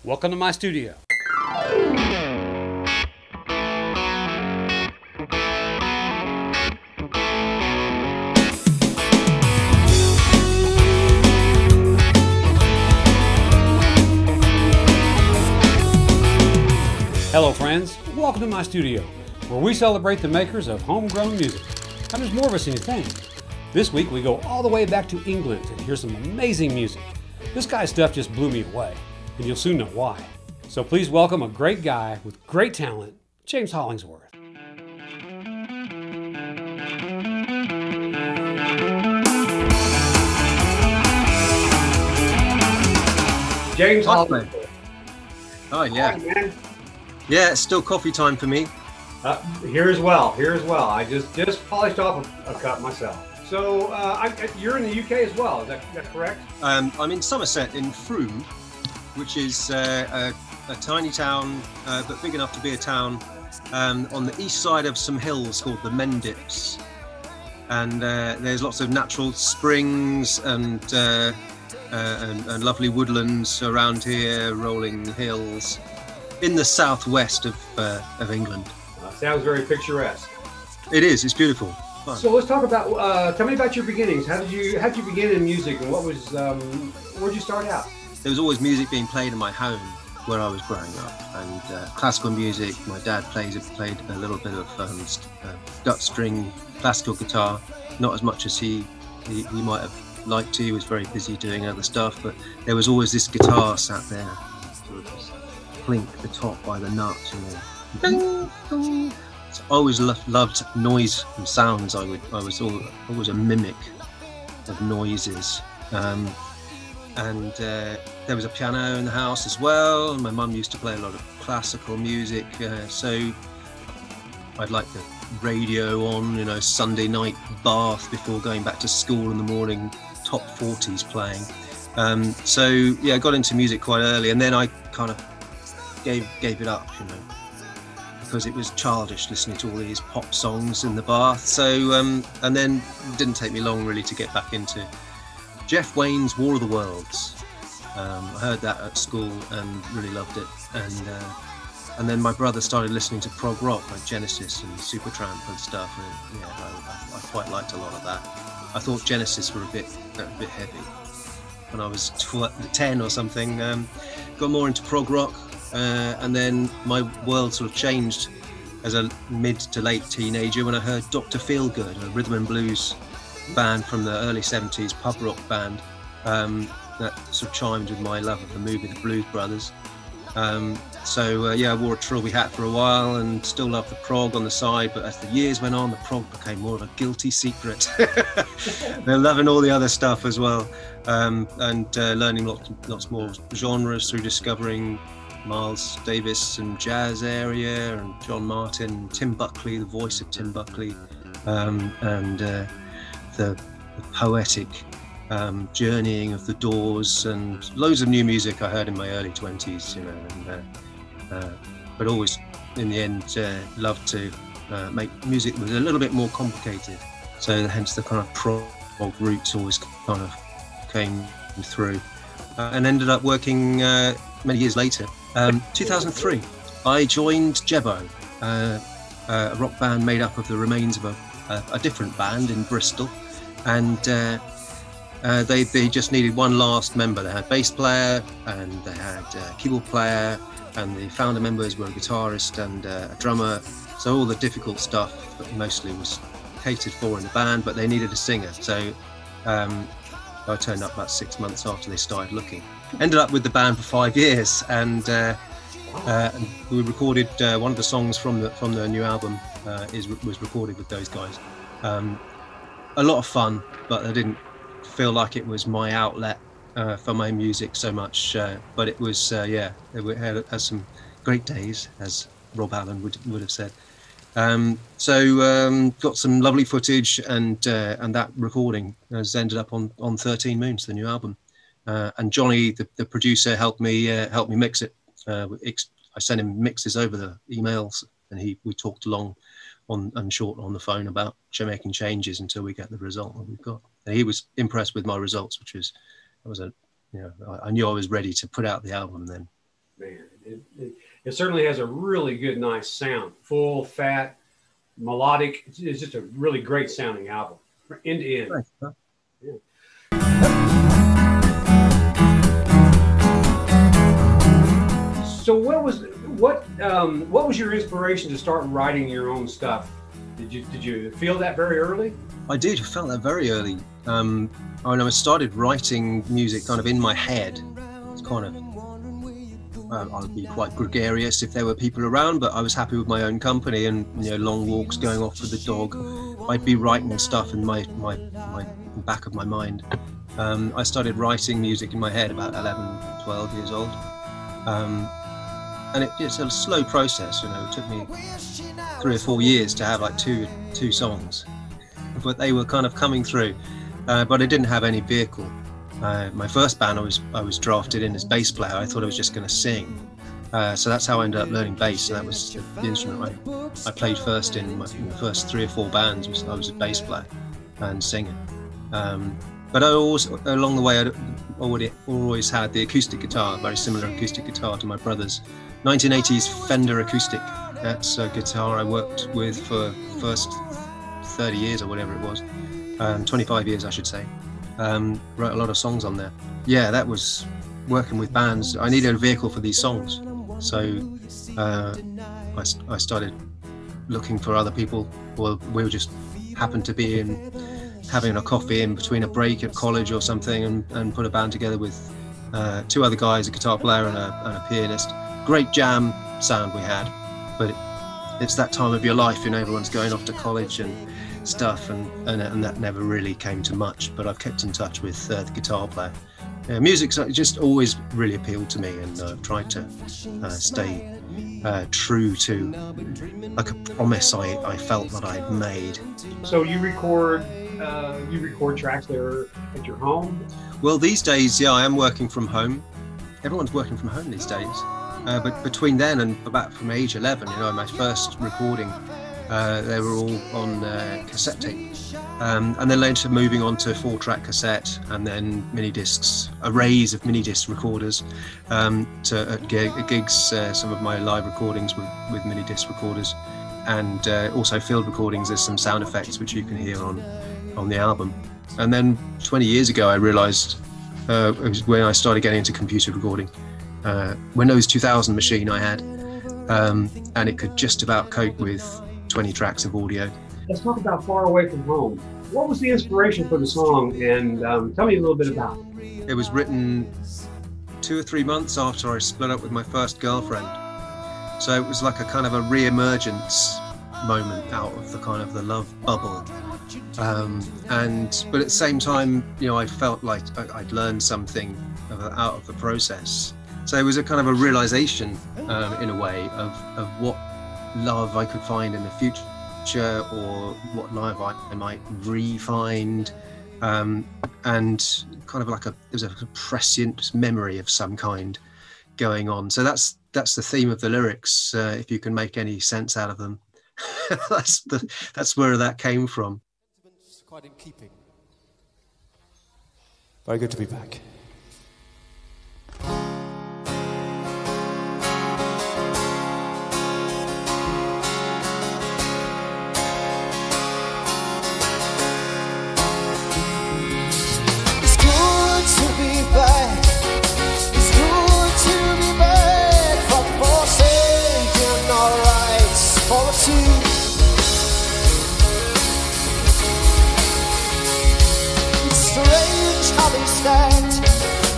Welcome to my studio. Hello friends, welcome to my studio, where we celebrate the makers of homegrown music. And there's more of us than you think. This week we go all the way back to England and hear some amazing music. This guy's stuff just blew me away, and you'll soon know why. So please welcome a great guy with great talent, James Hollingsworth. James Hollingsworth. Oh yeah. Hi, man. Yeah, it's still coffee time for me. Here as well. I just polished off a cup myself. So you're in the UK as well, is that correct? I'm in Somerset in Frome, which is a tiny town, but big enough to be a town, on the east side of some hills called the Mendips. And there's lots of natural springs and lovely woodlands around here, rolling hills, in the southwest of England. Sounds very picturesque. It is. It's beautiful. Fun. So let's talk about. Tell me about your beginnings. How did you begin in music, and what was? Where'd you start out? There was always music being played in my home where I was growing up, and classical music. My dad played a little bit of gut string classical guitar, not as much as he might have liked to. He was very busy doing other stuff, but there was always this guitar sat there, sort of just clink the top by the nut, you know. Ding, ding. So I always loved noise and sounds. I was always a mimic of noises, and there was a piano in the house as well. My mum used to play a lot of classical music, so I'd like the radio on, you know, Sunday night bath before going back to school in the morning, top 40s playing. So yeah, I got into music quite early, and then I kind of gave it up, you know, because it was childish listening to all these pop songs in the bath. So and then it didn't take me long really to get back into Jeff Wayne's War of the Worlds. I heard that at school and really loved it, and then my brother started listening to prog rock like Genesis and Supertramp and stuff, and yeah, I quite liked a lot of that. I thought Genesis were a bit heavy when I was 10 or something. Got more into prog rock, and then my world sort of changed as a mid to late teenager when I heard Dr. Feelgood, a rhythm and blues band from the early 70s, pub rock band, that sort of chimed with my love of the movie The Blues Brothers. So yeah, I wore a trilby hat for a while and still loved the prog on the side, but as the years went on, the prog became more of a guilty secret. They're loving all the other stuff as well, and learning lots more genres through discovering Miles Davis and jazz area, and John Martin, Tim Buckley, the voice of Tim Buckley, and the poetic journeying of the Doors, and loads of new music I heard in my early 20s, you know, and, but always in the end loved to make music that was a little bit more complicated, so hence the kind of prog roots always kind of came through, and ended up working many years later. 2003 I joined Jebbo, a rock band made up of the remains of a different band in Bristol, and they just needed one last member. They had bass player and they had keyboard player, and the founder members were a guitarist and a drummer, so all the difficult stuff mostly was catered for in the band, but they needed a singer. So I turned up about 6 months after they started looking. Ended up with the band for 5 years, and we recorded one of the songs from the new album was recorded with those guys. A lot of fun, but I didn't feel like it was my outlet for my music so much, but it was yeah, it had some great days, as Rob Allen would have said. So got some lovely footage, and that recording has ended up on 13 Moons, the new album, and Johnny, the producer, helped me mix it. I sent him mixes over the emails, and we talked long and short on the phone about making changes until we get the result that we've got. And he was impressed with my results, I knew I was ready to put out the album then. Man, it certainly has a really good, nice sound. Full, fat, melodic. It's just a really great sounding album, end to end. Nice, huh? Yeah. So what was your inspiration to start writing your own stuff? Did you feel that very early? I did. I felt that very early. When I started writing music kind of in my head, it's kind of, I would be quite gregarious if there were people around, but I was happy with my own company and, you know, long walks, going off with the dog. I'd be writing stuff in my back of my mind. I started writing music in my head about 11, 12 years old. And it's a slow process, you know. It took me 3 or 4 years to have like two songs, but they were kind of coming through. But I didn't have any vehicle. My first band, I was drafted in as bass player. I thought I was just going to sing. So that's how I ended up learning bass. So that was the instrument I played first in the first 3 or 4 bands. I was a bass player and singer. But I along the way, I always had the acoustic guitar, very similar acoustic guitar to my brother's. 1980s Fender acoustic. That's a guitar I worked with for the first 30 years or whatever it was. 25 years, I should say. Wrote a lot of songs on there. Yeah, that was working with bands. I needed a vehicle for these songs. So I started looking for other people. Well, we were just happened to be having a coffee in between a break at college or something, and put a band together with 2 other guys, a guitar player and a pianist. Great jam sound we had, but it's that time of your life, you know, everyone's going off to college and stuff, and that never really came to much. But I've kept in touch with the guitar player. Music's just always really appealed to me, and I've tried to stay true to like a promise I felt that I'd made. So you record tracks there at your home? Well, these days, yeah, I am working from home. Everyone's working from home these days. But between then and about from age 11, you know, my first recording, they were all on cassette tape. And then later moving on to 4-track cassette, and then mini discs, arrays of mini disc recorders, at gigs, some of my live recordings with mini disc recorders, and also field recordings. There's some sound effects which you can hear on the album. And then 20 years ago, I realized it was when I started getting into computer recording. Windows 2000 machine I had, and it could just about cope with 20 tracks of audio. Let's talk about Far Away From Home. What was the inspiration for the song, and tell me a little bit about it. It was written 2 or 3 months after I split up with my first girlfriend. So it was like a kind of a re-emergence moment out of the kind of the love bubble. But at the same time, you know, I felt like I'd learned something out of the process. So it was a kind of a realization, in a way, of what love I could find in the future, or what love I might re-find, and kind of like there's a prescient memory of some kind going on. So that's the theme of the lyrics, if you can make any sense out of them. that's where that came from. Quite in keeping. Very good to be back.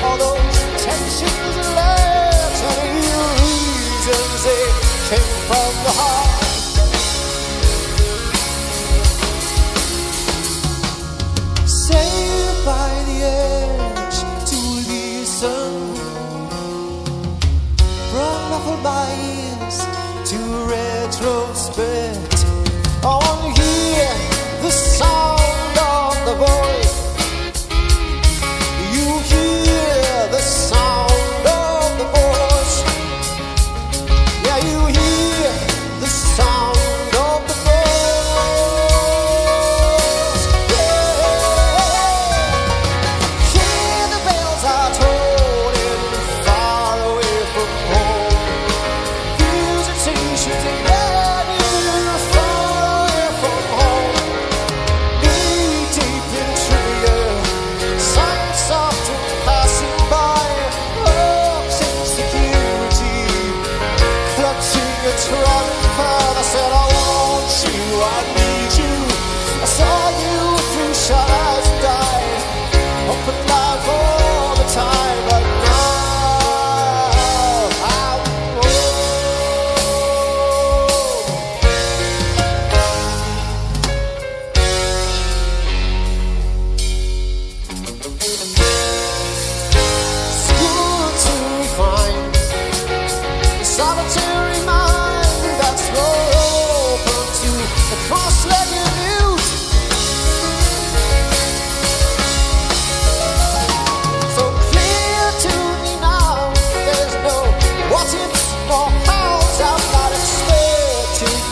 All those tensions left, and illusions, they came from the heart. Saved by the edge to listen, brought muffled my ears to retrospect. On hear the sound of the voice. You hear the sound of the voice. Yeah, you hear the sound of the voice. Yeah. Hear the bells are tolling far away from home.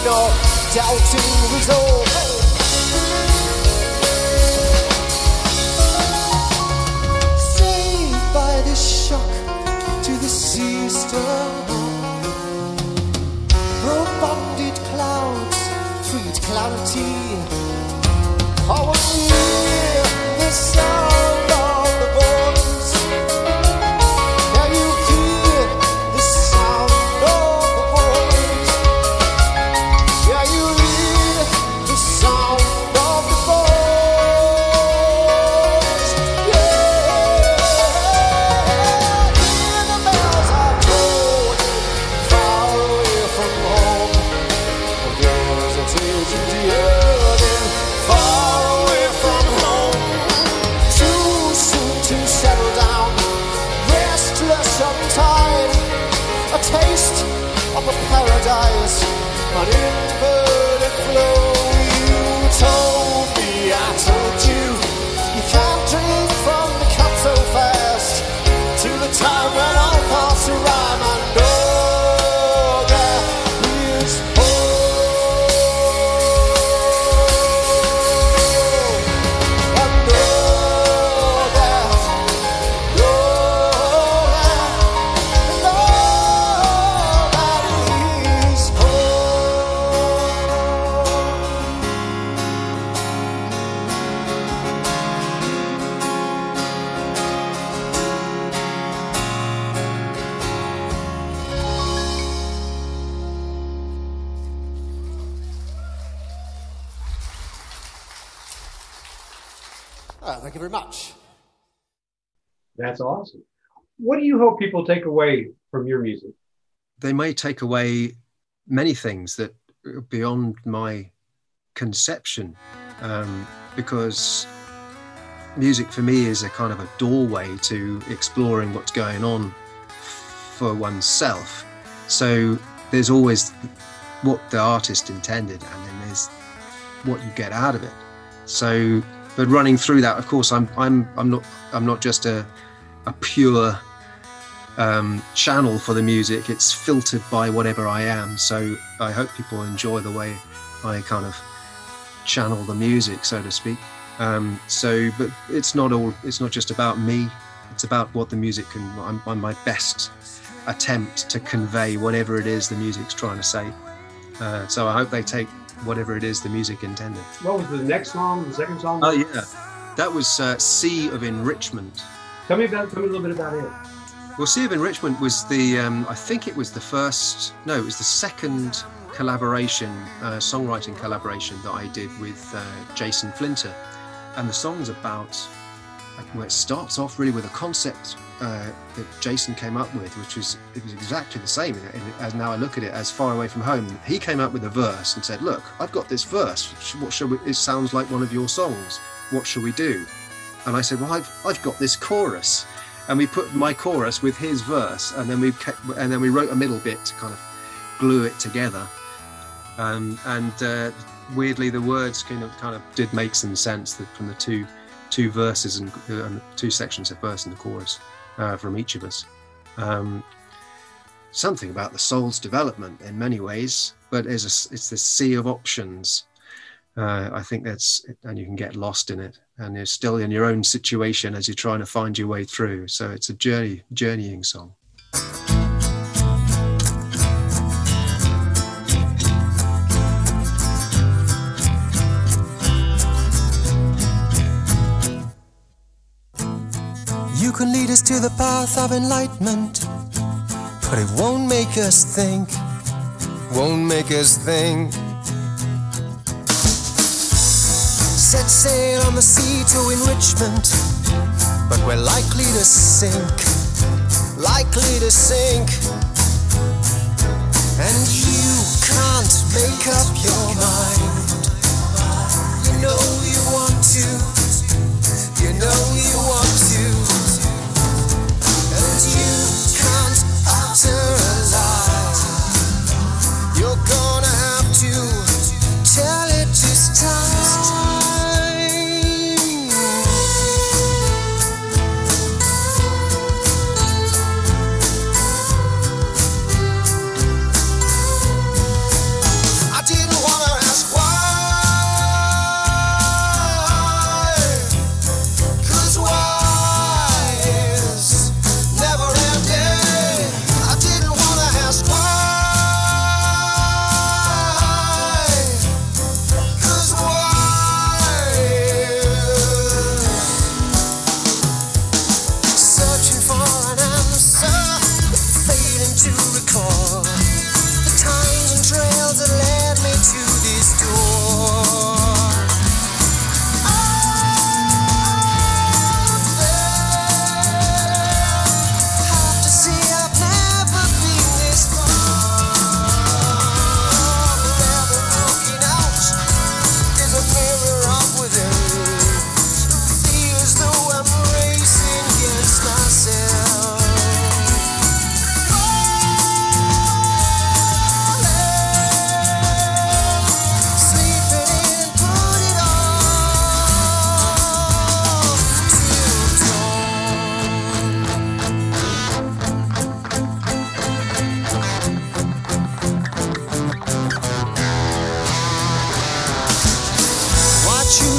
no doubting resolve. Saved by this shock to the system, broke-bonded clouds, freed clarity. Oh, when you hear the sound of the voice, yeah, you hear the sound of the voice, yeah, you hear the sound of the voice, yeah. Hear the bells are tolling far away from home. There's a tears in the earth, far away from home. Too soon to settle down, restless, untied. A taste of a paradise, an inverted flow. You told me, I told you, you can't drink from the cup so fast. Till the time when all thoughts rhyme, I know that is home. I know that is Thank you very much. That's awesome. What do you hope people take away from your music? They may take away many things that are beyond my conception, because music for me is a kind of a doorway to exploring what's going on for oneself. So there's always what the artist intended, and then there's what you get out of it. So, but running through that, of course, I'm not just a pure channel for the music. It's filtered by whatever I am. So I hope people enjoy the way I kind of channel the music, so to speak. But it's not just about me. It's about what the music can. I'm my best attempt to convey whatever it is the music's trying to say. So I hope they take whatever it is the music intended. What was the next song, the second song? Oh yeah, that was Sea of Enrichment. Tell me a little bit about it. Well, Sea of Enrichment was the, I think it was the second collaboration, songwriting collaboration that I did with Jason Flinter. And the song's about, well, it starts off really with a concept that Jason came up with, it was exactly the same as now I look at it as Far Away From Home. He came up with a verse and said, look, I've got this verse, what shall we, it sounds like one of your songs, what shall we do? And I said, well, I've got this chorus. And we put my chorus with his verse, and then we wrote a middle bit to kind of glue it together. Weirdly, the words kind of did make some sense from the two verses and two sections of verse and the chorus from each of us. Something about the soul's development in many ways, but it's this sea of options. I think and you can get lost in it, and you're still in your own situation as you're trying to find your way through. So it's a journeying song. You can lead us to the path of enlightenment, but it won't make us think, Set sail on the sea to enrichment, but we're likely to sink, And you can't make up your mind. You know you want to, And you can't alter a lie. You're gonna have to tell it this time. I did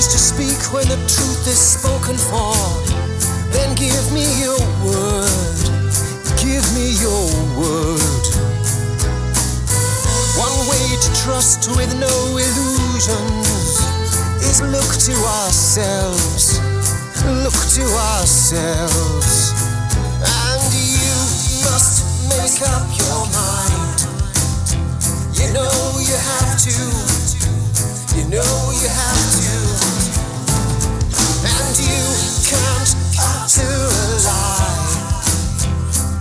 courage to speak when the truth is spoken for. Then give me your word, give me your word. One way to trust with no illusions is look to ourselves, look to ourselves. And you must make up your mind. You know you have to, you know you have to. And you can't utter a lie.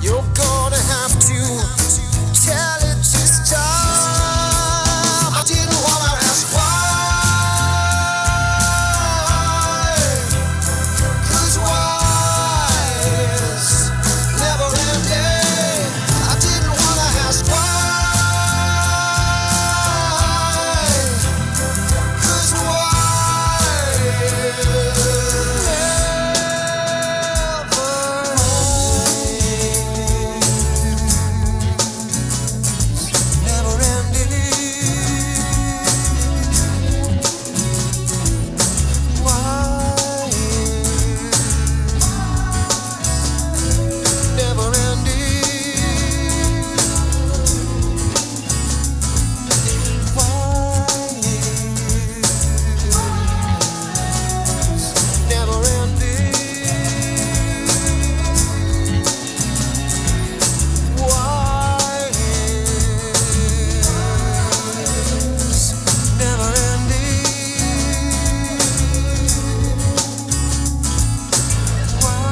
You're gonna have to tell it this time. I didn't wanna ask why, 'cause why is never ending. I didn't wanna ask why, 'cause why never ending. Why never ending. Never ending. Why never ending. Why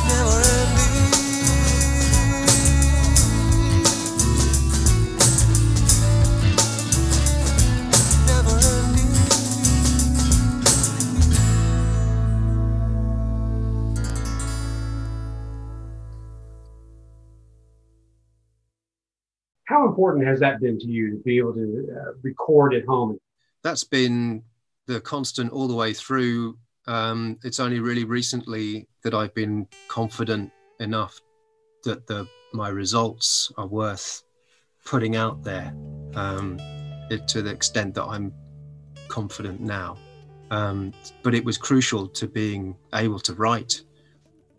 never ending. Never ending. How important has that been to you to be able to record at home? That's been the constant all the way through. It's only really recently that I've been confident enough that my results are worth putting out there, to the extent that I'm confident now. But it was crucial to being able to write.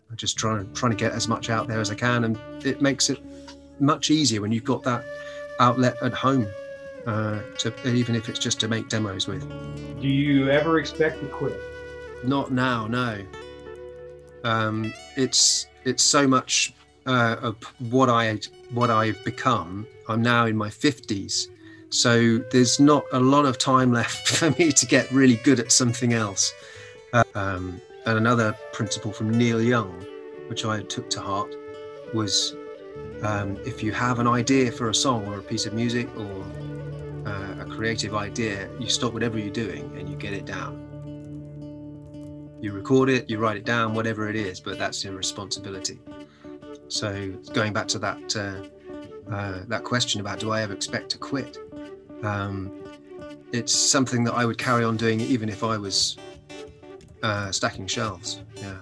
I'm just trying to get as much out there as I can, and it makes it much easier when you've got that outlet at home, even if it's just to make demos with. Do you ever expect to quit? Not now, no. It's so much of what I've become. I'm now in my 50s, so there's not a lot of time left for me to get really good at something else. And another principle from Neil Young, which I took to heart, was if you have an idea for a song or a piece of music or a creative idea, you stop whatever you're doing and you get it down. You record it, you write it down, whatever it is, but that's your responsibility. So going back to that question about do I ever expect to quit, it's something that I would carry on doing even if I was stacking shelves. Yeah.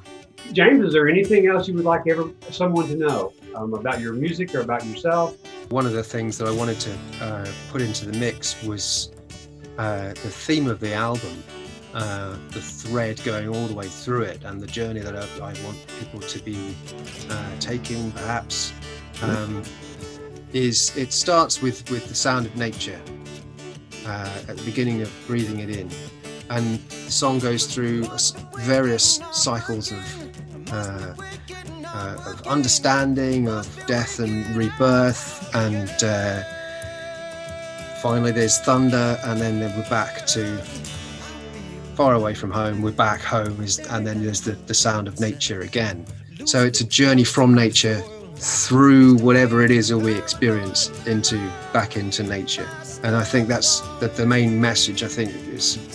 James, is there anything else you would like someone to know about your music or about yourself? One of the things that I wanted to put into the mix was the theme of the album, the thread going all the way through it, and the journey that I want people to be taking, perhaps, is it starts with the sound of nature at the beginning of breathing it in, and the song goes through various cycles of understanding of death and rebirth, and finally there's thunder, and then we're back to far away from home, we're back home, and then there's the sound of nature again. So it's a journey from nature through whatever it is that we experience back into nature. And I think that's the main message. I think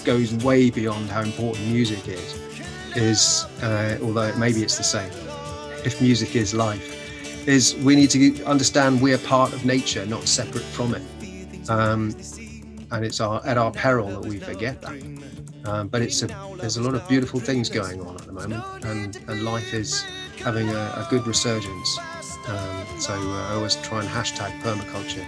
goes way beyond how important music is, although maybe it's the same. If music is life, is we need to understand we're part of nature, not separate from it. And it's at our peril that we forget that. But there's a lot of beautiful things going on at the moment, and life is having a good resurgence. So I always try and hashtag permaculture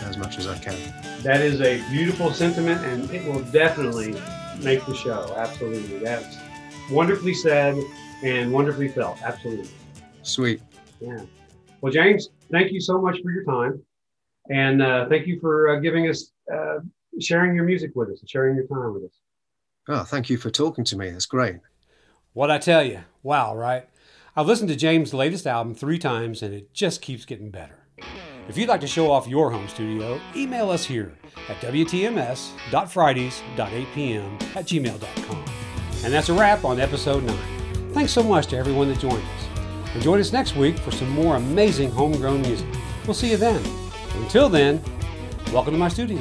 as much as I can. That is a beautiful sentiment, and it will definitely make the show. Absolutely. That's wonderfully said and wonderfully felt. Absolutely. Sweet. Yeah. Well, James, thank you so much for your time. And thank you for giving us, sharing your music with us and sharing your time with us. Oh, thank you for talking to me. That's great. What'd I tell you? Wow, right? I've listened to James' latest album 3 times, and it just keeps getting better. If you'd like to show off your home studio, email us here at wtms.fridays.8pm@gmail.com. And that's a wrap on episode 9. Thanks so much to everyone that joined us. And join us next week for some more amazing homegrown music. We'll see you then. Until then, welcome to my studio.